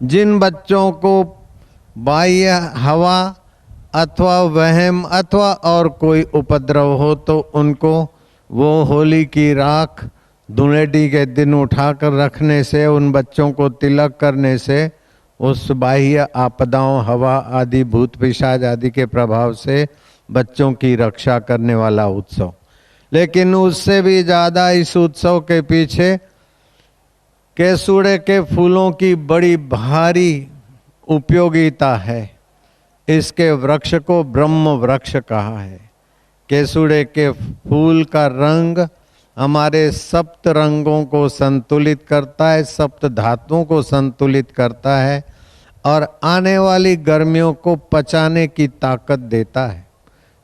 जिन बच्चों को बाह्य हवा अथवा वहम अथवा और कोई उपद्रव हो तो उनको वो होली की राख धुलेटी के दिन उठाकर रखने से, उन बच्चों को तिलक करने से उस बाह्य आपदाओं, हवा आदि, भूत पिशाच आदि के प्रभाव से बच्चों की रक्षा करने वाला उत्सव। लेकिन उससे भी ज्यादा इस उत्सव के पीछे केसुड़े के फूलों की बड़ी भारी उपयोगिता है। इसके वृक्ष को ब्रह्म वृक्ष कहा है। केसुड़े के फूल का रंग हमारे सप्त रंगों को संतुलित करता है, सप्त धातुओं को संतुलित करता है और आने वाली गर्मियों को पचाने की ताकत देता है।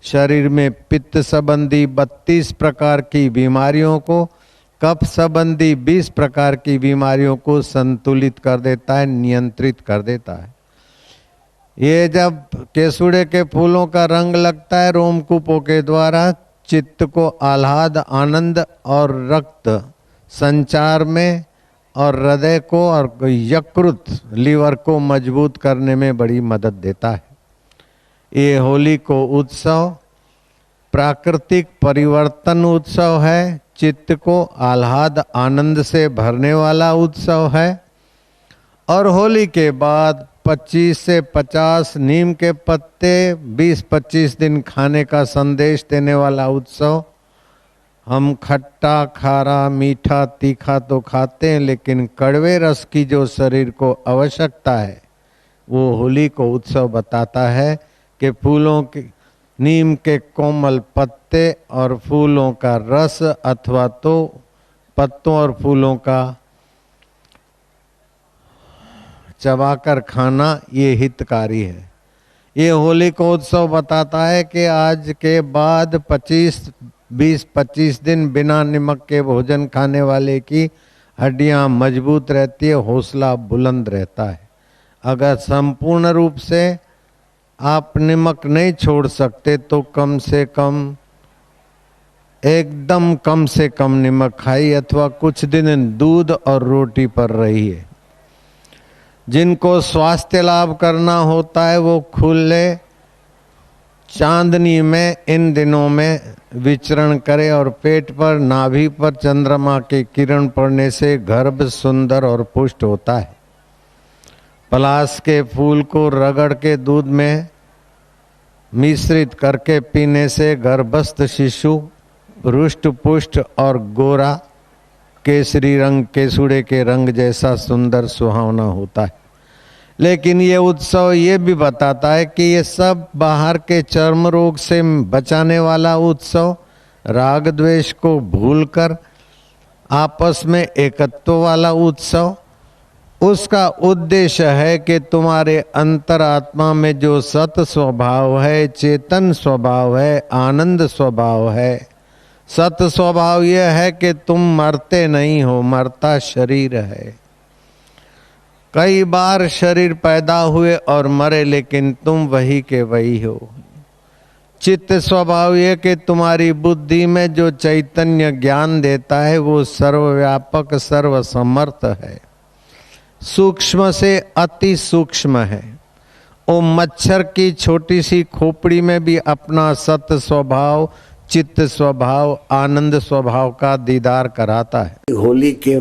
शरीर में पित्त संबंधी 32 प्रकार की बीमारियों को, कफ संबंधी 20 प्रकार की बीमारियों को संतुलित कर देता है, नियंत्रित कर देता है। ये जब केसुड़े के फूलों का रंग लगता है रोमकूपों के द्वारा, चित्त को आह्लाद, आनंद और रक्त संचार में और हृदय को और यकृत, लीवर को मजबूत करने में बड़ी मदद देता है। ये होली को उत्सव प्राकृतिक परिवर्तन उत्सव है, चित्त को आह्लाद आनंद से भरने वाला उत्सव है। और होली के बाद 25 से 50 नीम के पत्ते 20-25 दिन खाने का संदेश देने वाला उत्सव। हम खट्टा, खारा, मीठा, तीखा तो खाते हैं, लेकिन कड़वे रस की जो शरीर को आवश्यकता है वो होली को उत्सव बताता है कि फूलों के, नीम के कोमल पत्ते और फूलों का रस अथवा तो पत्तों और फूलों का चबाकर खाना ये हितकारी है। ये होली को उत्सव बताता है कि आज के बाद 20-25 दिन बिना नमक के भोजन खाने वाले की हड्डियां मजबूत रहती है, हौसला बुलंद रहता है। अगर संपूर्ण रूप से आप नमक नहीं छोड़ सकते तो कम से कम एकदम कम से कम नमक खाइए अथवा कुछ दिन दूध और रोटी पर रहिए। जिनको स्वास्थ्य लाभ करना होता है वो खुले चांदनी में इन दिनों में विचरण करे और पेट पर, नाभि पर चंद्रमा की किरण पड़ने से गर्भ सुंदर और पुष्ट होता है। पलाश के फूल को रगड़ के दूध में मिश्रित करके पीने से गर्भस्थ शिशु रुष्ट पुष्ट और गोरा केसरी रंग, केसुड़े के रंग जैसा सुंदर सुहावना होता है। लेकिन ये उत्सव ये भी बताता है कि ये सब बाहर के चर्म रोग से बचाने वाला उत्सव, राग द्वेष को भूलकर आपस में एकत्व वाला उत्सव, उसका उद्देश्य है कि तुम्हारे अंतरात्मा में जो सत स्वभाव है, चेतन स्वभाव है, आनंद स्वभाव है। सत स्वभाव यह है कि तुम मरते नहीं हो, मरता शरीर है। कई बार शरीर पैदा हुए और मरे, लेकिन तुम वही के वही हो। चित्त स्वभाव यह कि तुम्हारी बुद्धि में जो चैतन्य ज्ञान देता है वो सर्वव्यापक, सर्वसमर्थ है, सूक्ष्म से अति सूक्ष्म है। वो मच्छर की छोटी सी खोपड़ी में भी अपना सत स्वभाव, चित्त स्वभाव, आनंद स्वभाव का दीदार कराता है। होली के